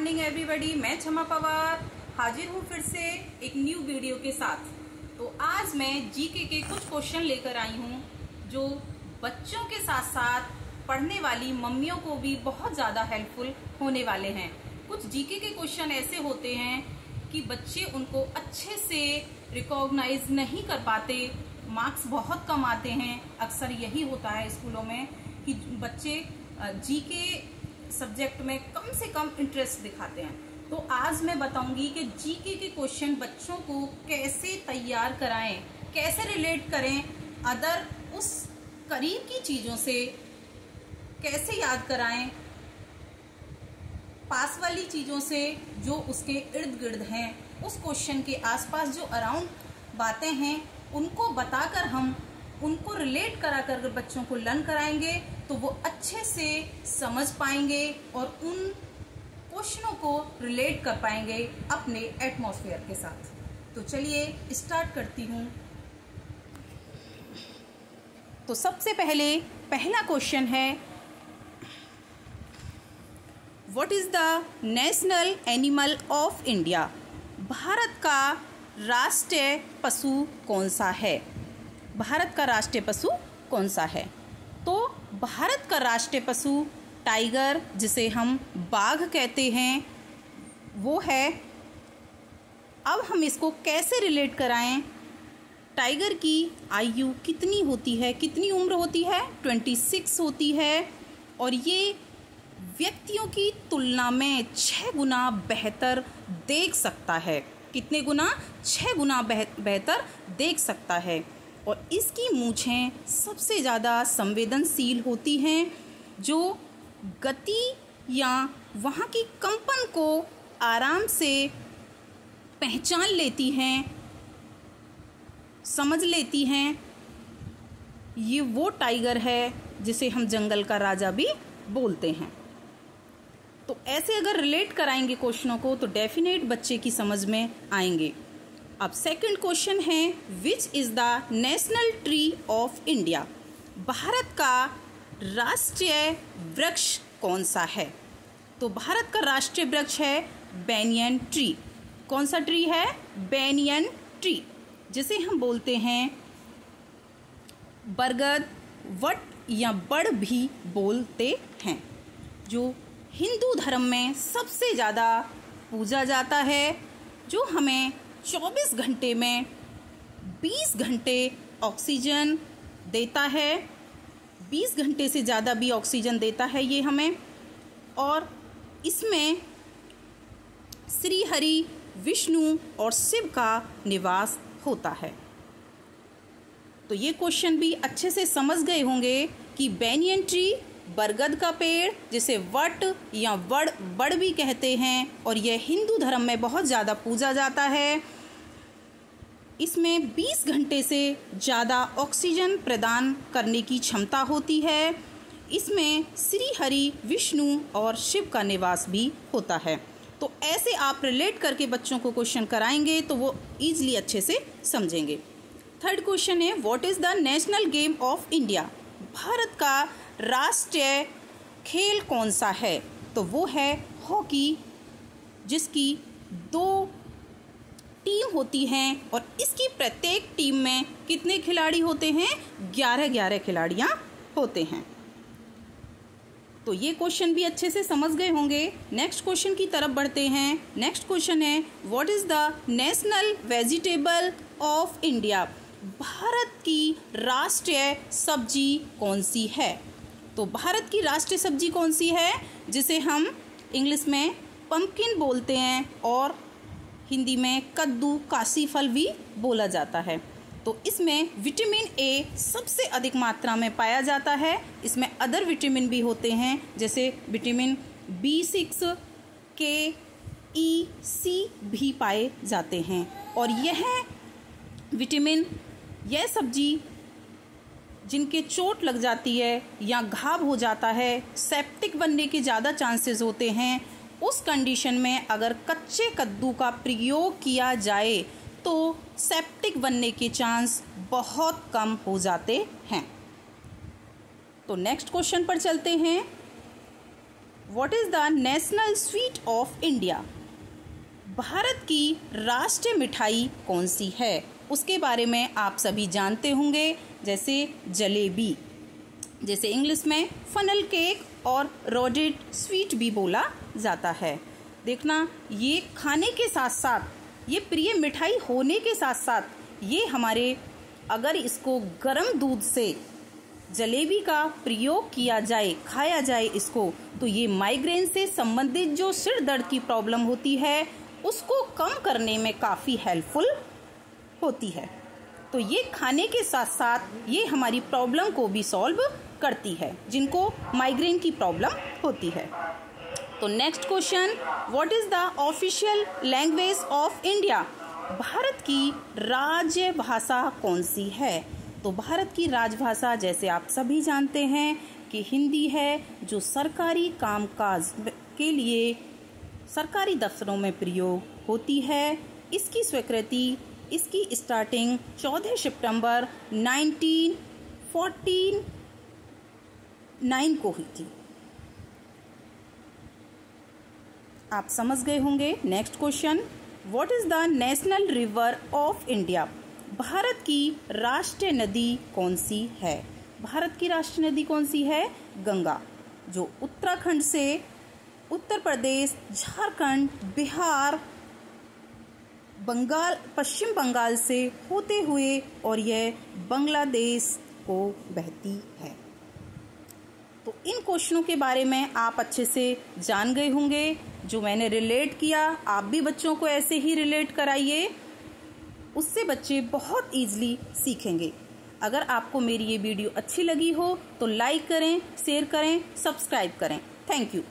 Morning everybody, मैं क्षमा पवार हाजिर हूँ फिर से एक न्यू वीडियो के साथ। तो आज मैं जीके के कुछ क्वेश्चन लेकर आई हूँ जो बच्चों के साथ साथ पढ़ने वाली मम्मियों को भी बहुत ज़्यादा हेल्पफुल होने वाले हैं। कुछ जीके के क्वेश्चन ऐसे होते हैं कि बच्चे उनको अच्छे से रिकॉग्नाइज नहीं कर पाते, मार्क्स बहुत कम आते हैं। अक्सर यही होता है स्कूलों में कि बच्चे जीके सब्जेक्ट में कम से कम इंटरेस्ट दिखाते हैं। तो आज मैं बताऊंगी कि जीके के क्वेश्चन बच्चों को कैसे तैयार कराएं, कैसे रिलेट करें अदर उस करीब की चीजों से, कैसे याद कराएं पास वाली चीजों से जो उसके इर्द गिर्द हैं, उस क्वेश्चन के आसपास जो अराउंड बातें हैं उनको बताकर हम उनको रिलेट करा कर बच्चों को लर्न कराएंगे तो वो अच्छे से समझ पाएंगे और उन क्वेश्चनों को रिलेट कर पाएंगे अपने एटमॉस्फेयर के साथ। तो चलिए स्टार्ट करती हूँ। तो सबसे पहले पहला क्वेश्चन है, what is the national animal of India? Bharat का राष्ट्रीय पशु कौन सा है? भारत का राष्ट्रीय पशु कौन सा है? तो भारत का राष्ट्रीय पशु टाइगर, जिसे हम बाघ कहते हैं, वो है। अब हम इसको कैसे रिलेट कराएं? टाइगर की आयु कितनी होती है, कितनी उम्र होती है? 26 होती है और ये व्यक्तियों की तुलना में 6 गुना बेहतर देख सकता है। कितने गुना? 6 गुना बेहतर देख सकता है। और इसकी मूंछें सबसे ज़्यादा संवेदनशील होती हैं, जो गति या वहाँ की कंपन को आराम से पहचान लेती हैं, समझ लेती हैं। ये वो टाइगर है जिसे हम जंगल का राजा भी बोलते हैं। तो ऐसे अगर रिलेट कराएंगे क्वेश्चनों को तो डेफिनेट बच्चे की समझ में आएंगे। अब सेकंड क्वेश्चन है, which is the national tree of India? Bharat का राष्ट्रीय वृक्ष कौन सा है? तो भारत का राष्ट्रीय वृक्ष है बेनियन ट्री। कौन सा ट्री है? बेनियन ट्री, जिसे हम बोलते हैं बरगद, वट या बड़ भी बोलते हैं, जो हिंदू धर्म में सबसे ज़्यादा पूजा जाता है, जो हमें 24 घंटे में 20 घंटे ऑक्सीजन देता है। 20 घंटे से ज़्यादा भी ऑक्सीजन देता है ये हमें। और इसमें श्री हरि, विष्णु और शिव का निवास होता है। तो ये क्वेश्चन भी अच्छे से समझ गए होंगे कि बेनियन ट्री, बरगद का पेड़, जिसे वट या बड़ भी कहते हैं, और यह हिंदू धर्म में बहुत ज़्यादा पूजा जाता है। इसमें 20 घंटे से ज़्यादा ऑक्सीजन प्रदान करने की क्षमता होती है। इसमें श्री हरि, विष्णु और शिव का निवास भी होता है। तो ऐसे आप रिलेट करके बच्चों को क्वेश्चन कराएंगे तो वो ईजिली अच्छे से समझेंगे। थर्ड क्वेश्चन है, what is the national game of India? Bharat का राष्ट्रीय खेल कौन सा है? तो वो है हॉकी, जिसकी 2 टीम होती हैं और इसकी प्रत्येक टीम में कितने खिलाड़ी होते हैं? 11 खिलाड़ियां होते हैं। तो ये क्वेश्चन भी अच्छे से समझ गए होंगे। नेक्स्ट क्वेश्चन की तरफ बढ़ते हैं। नेक्स्ट क्वेश्चन है, what is the national vegetable of India? Bharat की राष्ट्रीय सब्जी कौन सी है? तो भारत की राष्ट्रीय सब्जी कौन सी है, जिसे हम इंग्लिश में पंपकिन बोलते हैं और हिंदी में कद्दू, काशी फल भी बोला जाता है। तो इसमें विटामिन ए सबसे अधिक मात्रा में पाया जाता है। इसमें अदर विटामिन भी होते हैं, जैसे vitamin B6, K, E, C भी पाए जाते हैं। और यह विटामिन, यह सब्जी जिनके चोट लग जाती है या घाव हो जाता है, सेप्टिक बनने के ज़्यादा चांसेस होते हैं, उस कंडीशन में अगर कच्चे कद्दू का प्रयोग किया जाए तो सेप्टिक बनने के चांस बहुत कम हो जाते हैं। तो नेक्स्ट क्वेश्चन पर चलते हैं, what is the national sweet of India? Bharat की राष्ट्रीय मिठाई कौन सी है? उसके बारे में आप सभी जानते होंगे, जैसे जलेबी, जैसे इंग्लिश में फनल केक और रोडेड स्वीट भी बोला जाता है। देखना, ये खाने के साथ साथ, ये प्रिय मिठाई होने के साथ साथ ये हमारे, अगर इसको गर्म दूध से जलेबी का प्रयोग किया जाए, खाया जाए इसको, तो ये माइग्रेन से संबंधित जो सिर दर्द की प्रॉब्लम होती है उसको कम करने में काफ़ी हेल्पफुल होती है। तो ये खाने के साथ साथ ये हमारी प्रॉब्लम को भी सॉल्व करती है, जिनको माइग्रेन की प्रॉब्लम होती है। तो next question, what is the official language of India? Bharat की राजभाषा कौन सी है? तो भारत की राजभाषा, जैसे आप सभी जानते हैं कि हिंदी है, जो सरकारी कामकाज के लिए सरकारी दफ्तरों में प्रयोग होती है। इसकी स्वीकृति, इसकी स्टार्टिंग 14 सितंबर 1949 को हुई थी। आप समझ गए होंगे। Next question, what is the national river of India? Bharat की राष्ट्रीय नदी कौन सी है? भारत की राष्ट्रीय नदी कौन सी है? गंगा, जो उत्तराखंड से उत्तर प्रदेश, झारखंड, बिहार, बंगाल, पश्चिम बंगाल से होते हुए और यह बांग्लादेश को बहती है। तो इन क्वेश्चनों के बारे में आप अच्छे से जान गए होंगे। जो मैंने रिलेट किया, आप भी बच्चों को ऐसे ही रिलेट कराइए, उससे बच्चे बहुत ईजिली सीखेंगे। अगर आपको मेरी ये वीडियो अच्छी लगी हो तो लाइक करें, शेयर करें, सब्सक्राइब करें। Thank you.